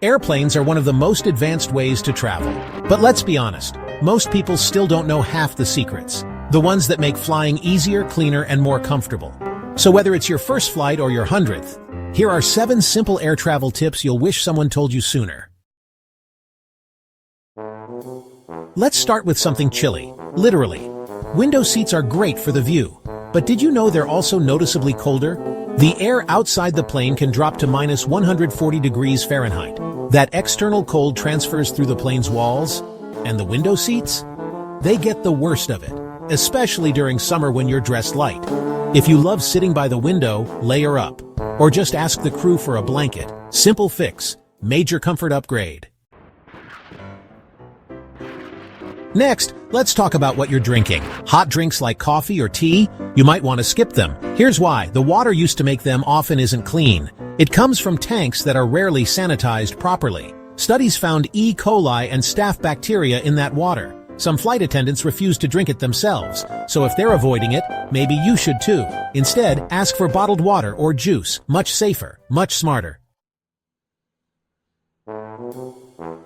Airplanes are one of the most advanced ways to travel. But let's be honest, most people still don't know half the secrets. The ones that make flying easier, cleaner, and more comfortable. So whether it's your first flight or your 100th, here are 7 simple air travel tips you'll wish someone told you sooner. Let's start with something chilly. Literally. Window seats are great for the view. But did you know they're also noticeably colder? The air outside the plane can drop to minus 140 degrees Fahrenheit. That external cold transfers through the plane's walls, and the window seats? They get the worst of it, especially during summer when you're dressed light. If you love sitting by the window, layer up. Or just ask the crew for a blanket. Simple fix. Major comfort upgrade. Next, let's talk about what you're drinking. Hot drinks like coffee or tea? You might want to skip them. Here's why. The water used to make them often isn't clean. It comes from tanks that are rarely sanitized properly. Studies found E. coli and staph bacteria in that water. Some flight attendants refuse to drink it themselves, so if they're avoiding it, maybe you should too. Instead, ask for bottled water or juice. Much safer, much smarter.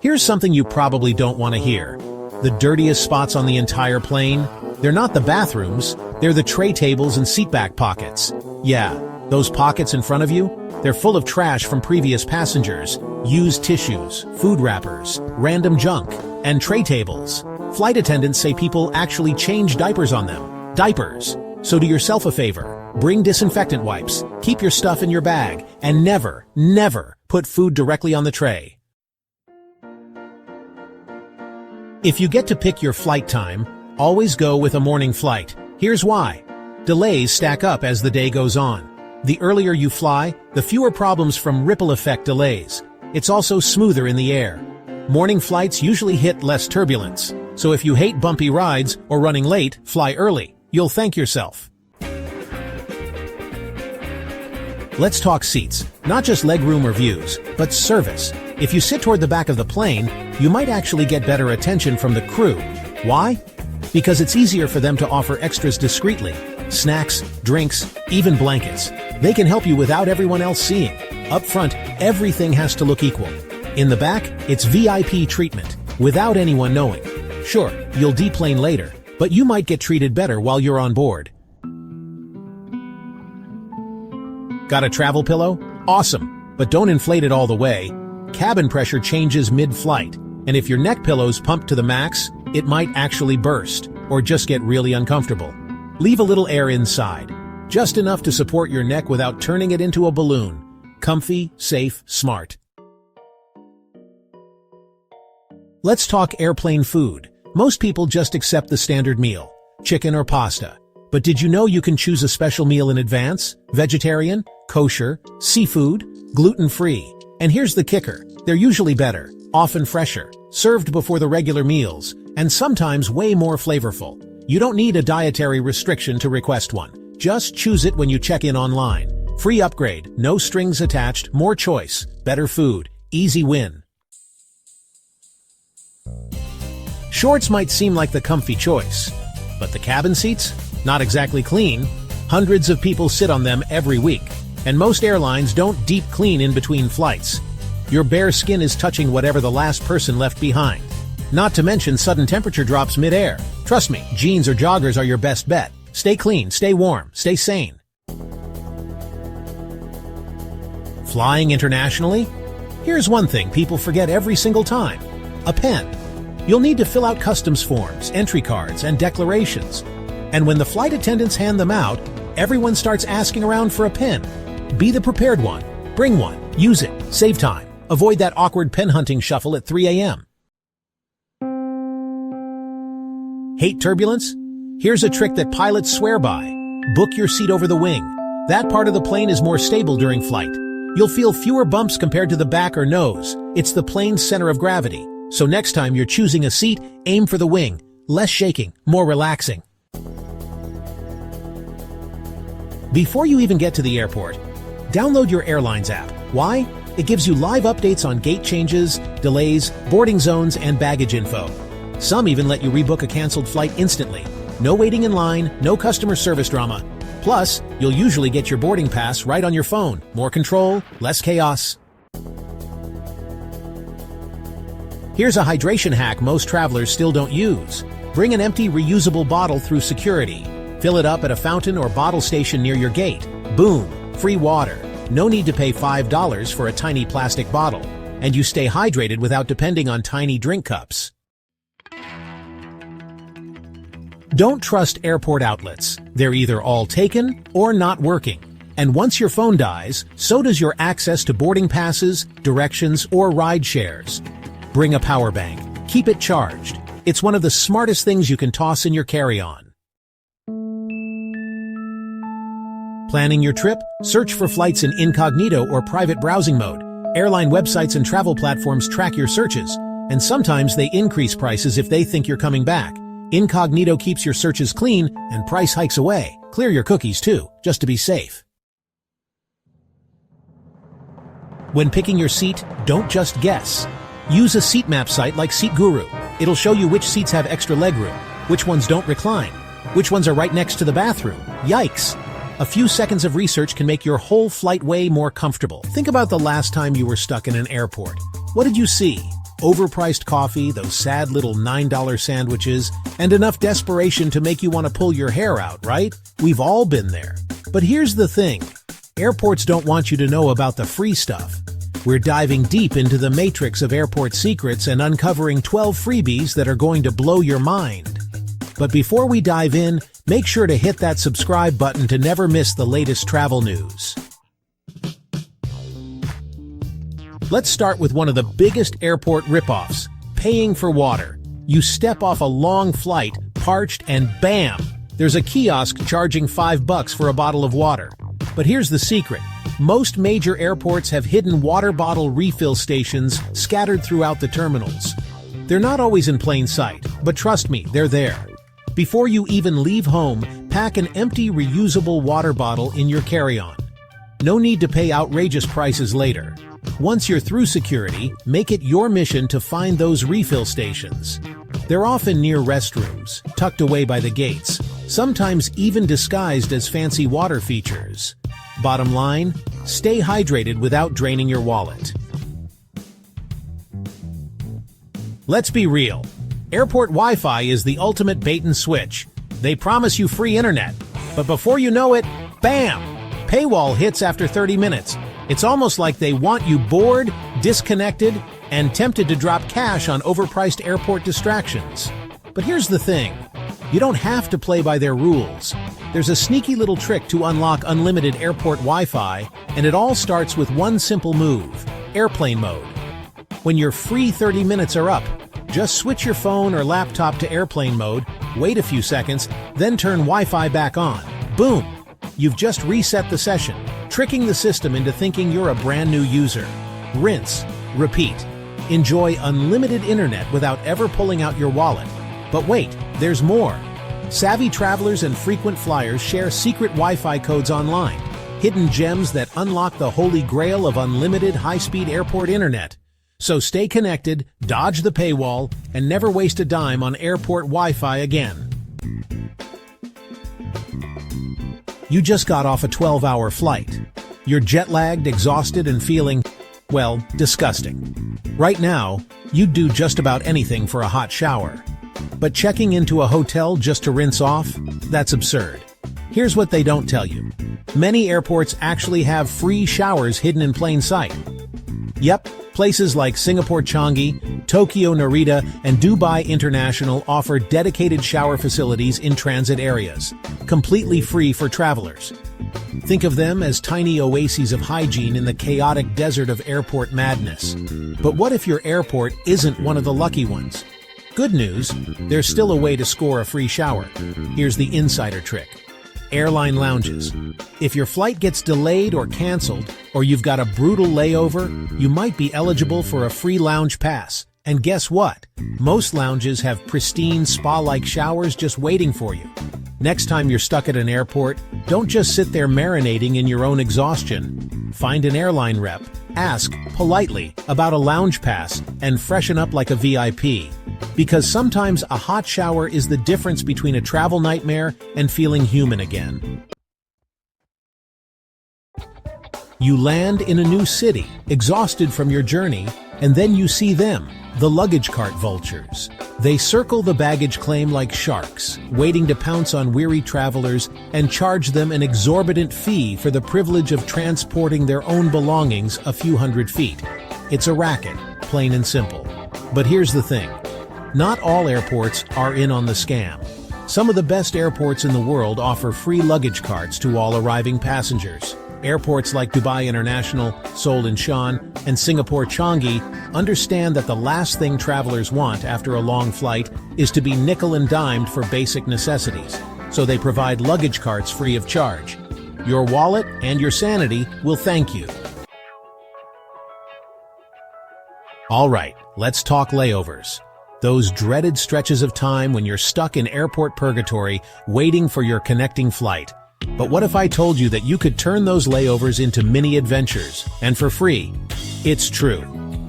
Here's something you probably don't want to hear. The dirtiest spots on the entire plane? They're not the bathrooms, they're the tray tables and seatback pockets. Yeah, those pockets in front of you? They're full of trash from previous passengers, used tissues, food wrappers, random junk, and tray tables. Flight attendants say people actually change diapers on them. Diapers. So do yourself a favor. Bring disinfectant wipes, keep your stuff in your bag, and never, never put food directly on the tray. If you get to pick your flight time, always go with a morning flight. Here's why. Delays stack up as the day goes on. The earlier you fly, the fewer problems from ripple effect delays. It's also smoother in the air. Morning flights usually hit less turbulence, so if you hate bumpy rides or running late, fly early. You'll thank yourself. Let's talk seats. Not just legroom or views, but service. If you sit toward the back of the plane, you might actually get better attention from the crew. Why? Because it's easier for them to offer extras discreetly. Snacks, drinks, even blankets. They can help you without everyone else seeing. Up front, everything has to look equal. In the back, it's VIP treatment, without anyone knowing. Sure, you'll deplane later, but you might get treated better while you're on board. Got a travel pillow? Awesome, but don't inflate it all the way. Cabin pressure changes mid-flight, and if your neck pillow's pumped to the max, it might actually burst, or just get really uncomfortable. Leave a little air inside, just enough to support your neck without turning it into a balloon. Comfy, safe, smart. Let's talk airplane food. Most people just accept the standard meal, chicken or pasta. But did you know you can choose a special meal in advance? Vegetarian, kosher, seafood, gluten-free. And here's the kicker. They're usually better, often fresher, served before the regular meals, and sometimes way more flavorful. You don't need a dietary restriction to request one. Just choose it when you check in online. Free upgrade, no strings attached, more choice, better food, easy win. Shorts might seem like the comfy choice, but the cabin seats? Not exactly clean. Hundreds of people sit on them every week, and most airlines don't deep clean in between flights. Your bare skin is touching whatever the last person left behind. Not to mention sudden temperature drops mid-air. Trust me, jeans or joggers are your best bet. Stay clean, stay warm, stay sane. Flying internationally? Here's one thing people forget every single time. A pen. You'll need to fill out customs forms, entry cards, and declarations. And when the flight attendants hand them out, everyone starts asking around for a pen. Be the prepared one. Bring one. Use it. Save time. Avoid that awkward pen hunting shuffle at 3 a.m. Hate turbulence? Here's a trick that pilots swear by. Book your seat over the wing. That part of the plane is more stable during flight. You'll feel fewer bumps compared to the back or nose. It's the plane's center of gravity. So next time you're choosing a seat, aim for the wing. Less shaking, more relaxing. Before you even get to the airport, download your Airlines app. Why? It gives you live updates on gate changes, delays, boarding zones, and baggage info. Some even let you rebook a canceled flight instantly. No waiting in line, no customer service drama. Plus, you'll usually get your boarding pass right on your phone. More control, less chaos. Here's a hydration hack most travelers still don't use. Bring an empty, reusable bottle through security. Fill it up at a fountain or bottle station near your gate. Boom! Free water. No need to pay $5 for a tiny plastic bottle. And you stay hydrated without depending on tiny drink cups. Don't trust airport outlets. They're either all taken or not working. And once your phone dies, so does your access to boarding passes, directions, or ride shares. Bring a power bank. Keep it charged. It's one of the smartest things you can toss in your carry-on. Planning your trip? Search for flights in incognito or private browsing mode. Airline websites and travel platforms track your searches, and sometimes they increase prices if they think you're coming back. Incognito keeps your searches clean, and price hikes away. Clear your cookies too, just to be safe. When picking your seat, don't just guess. Use a seat map site like Seat Guru. It'll show you which seats have extra legroom, which ones don't recline, which ones are right next to the bathroom. Yikes! A few seconds of research can make your whole flight way more comfortable. Think about the last time you were stuck in an airport. What did you see? Overpriced coffee, those sad little $9 sandwiches, and enough desperation to make you want to pull your hair out, right? We've all been there. But here's the thing. Airports don't want you to know about the free stuff. We're diving deep into the matrix of airport secrets and uncovering 12 freebies that are going to blow your mind. But before we dive in, make sure to hit that subscribe button to never miss the latest travel news. Let's start with one of the biggest airport ripoffs, paying for water. You step off a long flight, parched, and bam! There's a kiosk charging $5 for a bottle of water. But here's the secret. Most major airports have hidden water bottle refill stations scattered throughout the terminals. They're not always in plain sight, but trust me, they're there. Before you even leave home, pack an empty, reusable water bottle in your carry-on. No need to pay outrageous prices later. Once you're through security, make it your mission to find those refill stations. They're often near restrooms, tucked away by the gates, sometimes even disguised as fancy water features. Bottom line, stay hydrated without draining your wallet. Let's be real. Airport Wi-Fi is the ultimate bait and switch. They promise you free internet, but before you know it, bam! Paywall hits after 30 minutes. It's almost like they want you bored, disconnected, and tempted to drop cash on overpriced airport distractions. But here's the thing. You don't have to play by their rules. There's a sneaky little trick to unlock unlimited airport Wi-Fi, and it all starts with one simple move: airplane mode. When your free 30 minutes are up, just switch your phone or laptop to airplane mode, wait a few seconds, then turn Wi-Fi back on. Boom! You've just reset the session, tricking the system into thinking you're a brand new user. Rinse, repeat. Enjoy unlimited internet without ever pulling out your wallet. But wait, there's more. Savvy travelers and frequent flyers share secret Wi-Fi codes online, hidden gems that unlock the holy grail of unlimited high-speed airport internet. So stay connected, dodge the paywall, and never waste a dime on airport Wi-Fi again. You just got off a 12-hour flight. You're jet-lagged, exhausted, and feeling, well, disgusting. Right now, you'd do just about anything for a hot shower. But checking into a hotel just to rinse off? That's absurd. Here's what they don't tell you. Many airports actually have free showers hidden in plain sight. Yep, places like Singapore Changi, Tokyo Narita, and Dubai International offer dedicated shower facilities in transit areas, completely free for travelers. Think of them as tiny oases of hygiene in the chaotic desert of airport madness. But what if your airport isn't one of the lucky ones? Good news, there's still a way to score a free shower. Here's the insider trick. Airline lounges. If your flight gets delayed or canceled, or you've got a brutal layover, you might be eligible for a free lounge pass. And guess what? Most lounges have pristine spa-like showers just waiting for you. Next time you're stuck at an airport, don't just sit there marinating in your own exhaustion. Find an airline rep, ask politely about a lounge pass, and freshen up like a VIP. Because sometimes a hot shower is the difference between a travel nightmare and feeling human again. You land in a new city, exhausted from your journey, and then you see them, The luggage cart vultures. They circle the baggage claim like sharks, waiting to pounce on weary travelers and charge them an exorbitant fee for the privilege of transporting their own belongings a few hundred feet. It's a racket, plain and simple. But here's the thing. Not all airports are in on the scam. Some of the best airports in the world offer free luggage carts to all arriving passengers. Airports like Dubai International, Seoul Incheon, and Singapore Changi understand that the last thing travelers want after a long flight is to be nickel and dimed for basic necessities, so they provide luggage carts free of charge. Your wallet and your sanity will thank you. All right, let's talk layovers. Those dreaded stretches of time when you're stuck in airport purgatory waiting for your connecting flight. But what if I told you that you could turn those layovers into mini adventures, and for free? It's true.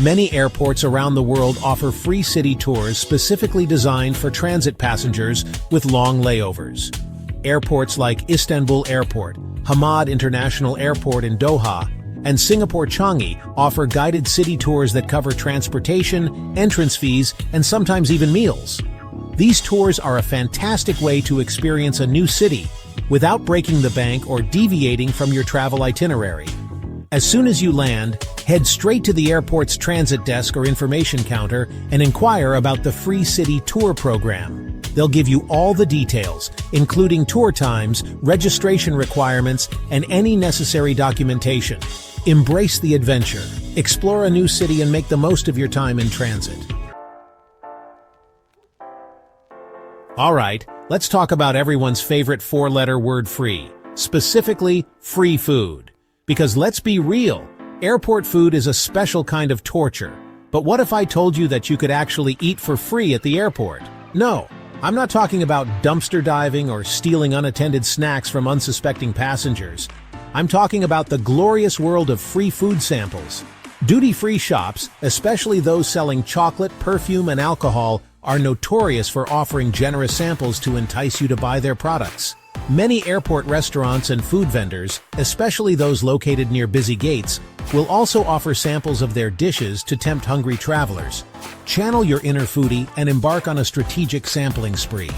Many airports around the world offer free city tours specifically designed for transit passengers with long layovers. Airports like Istanbul Airport, Hamad International Airport in Doha, and Singapore Changi offer guided city tours that cover transportation, entrance fees, and sometimes even meals. These tours are a fantastic way to experience a new city without breaking the bank or deviating from your travel itinerary. As soon as you land, head straight to the airport's transit desk or information counter and inquire about the free city tour program. They'll give you all the details, including tour times, registration requirements, and any necessary documentation. Embrace the adventure, explore a new city, and make the most of your time in transit. All right, let's talk about everyone's favorite four-letter word free, specifically free food. Because let's be real, airport food is a special kind of torture. But what if I told you that you could actually eat for free at the airport? No, I'm not talking about dumpster diving or stealing unattended snacks from unsuspecting passengers. I'm talking about the glorious world of free food samples. Duty-free shops, especially those selling chocolate, perfume, and alcohol, are notorious for offering generous samples to entice you to buy their products. Many airport restaurants and food vendors, especially those located near busy gates, will also offer samples of their dishes to tempt hungry travelers. Channel your inner foodie and embark on a strategic sampling spree.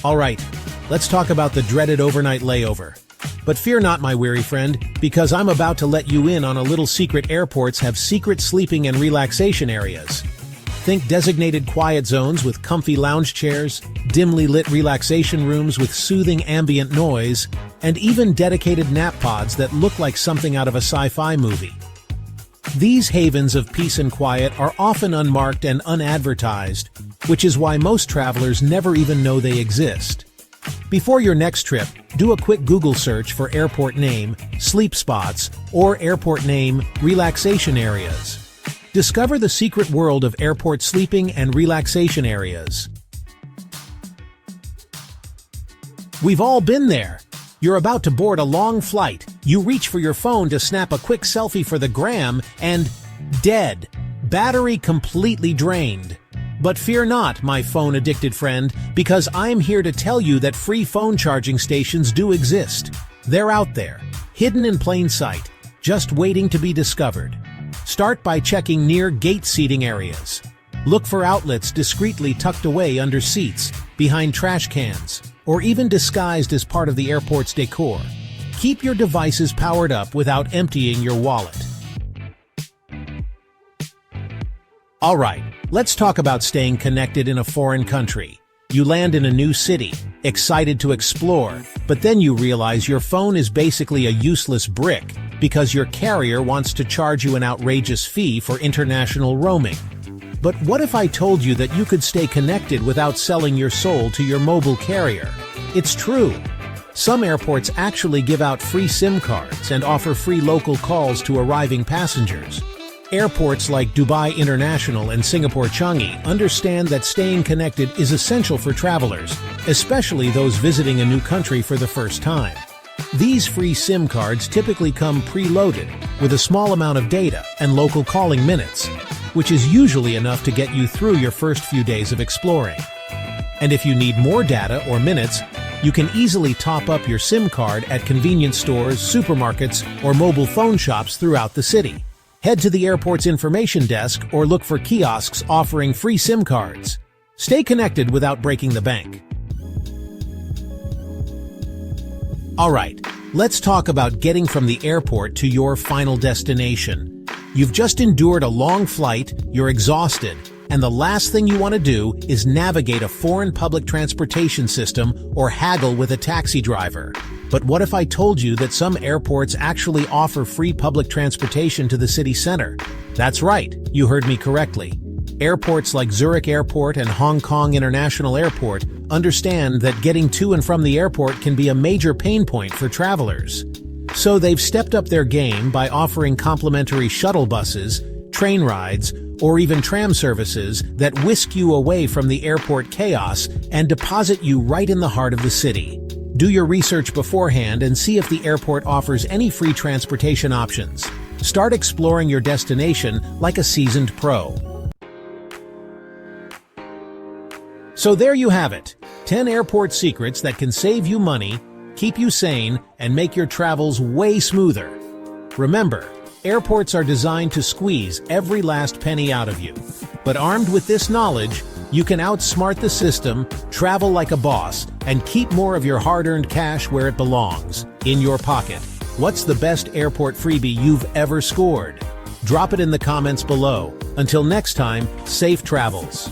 All right, let's talk about the dreaded overnight layover. But fear not, my weary friend, because I'm about to let you in on a little secret. Airports have secret sleeping and relaxation areas. Think designated quiet zones with comfy lounge chairs, dimly lit relaxation rooms with soothing ambient noise, and even dedicated nap pods that look like something out of a sci-fi movie. These havens of peace and quiet are often unmarked and unadvertised, which is why most travelers never even know they exist. Before your next trip, do a quick Google search for airport name, sleep spots, or airport name, relaxation areas. Discover the secret world of airport sleeping and relaxation areas. We've all been there. You're about to board a long flight. You reach for your phone to snap a quick selfie for the gram and dead. Battery completely drained. But fear not, my phone-addicted friend, because I'm here to tell you that free phone charging stations do exist. They're out there, hidden in plain sight, just waiting to be discovered. Start by checking near gate seating areas. Look for outlets discreetly tucked away under seats, behind trash cans, or even disguised as part of the airport's decor. Keep your devices powered up without emptying your wallet. All right, let's talk about staying connected in a foreign country. You land in a new city, excited to explore, but then you realize your phone is basically a useless brick because your carrier wants to charge you an outrageous fee for international roaming. But what if I told you that you could stay connected without selling your soul to your mobile carrier? It's true. Some airports actually give out free SIM cards and offer free local calls to arriving passengers. Airports like Dubai International and Singapore Changi understand that staying connected is essential for travelers, especially those visiting a new country for the first time. These free SIM cards typically come preloaded with a small amount of data and local calling minutes, which is usually enough to get you through your first few days of exploring. And if you need more data or minutes, you can easily top up your SIM card at convenience stores, supermarkets, or mobile phone shops throughout the city. Head to the airport's information desk or look for kiosks offering free SIM cards. Stay connected without breaking the bank. Alright, let's talk about getting from the airport to your final destination. You've just endured a long flight, you're exhausted, and the last thing you want to do is navigate a foreign public transportation system or haggle with a taxi driver. But what if I told you that some airports actually offer free public transportation to the city center? That's right, you heard me correctly. Airports like Zurich Airport and Hong Kong International Airport understand that getting to and from the airport can be a major pain point for travelers. So they've stepped up their game by offering complimentary shuttle buses, train rides, or even tram services that whisk you away from the airport chaos and deposit you right in the heart of the city. Do your research beforehand and see if the airport offers any free transportation options. Start exploring your destination like a seasoned pro. So there you have it, 10 airport secrets that can save you money, keep you sane, and make your travels way smoother. Remember, airports are designed to squeeze every last penny out of you. But armed with this knowledge, you can outsmart the system, travel like a boss, and keep more of your hard-earned cash where it belongs, in your pocket. What's the best airport freebie you've ever scored? Drop it in the comments below. Until next time, safe travels.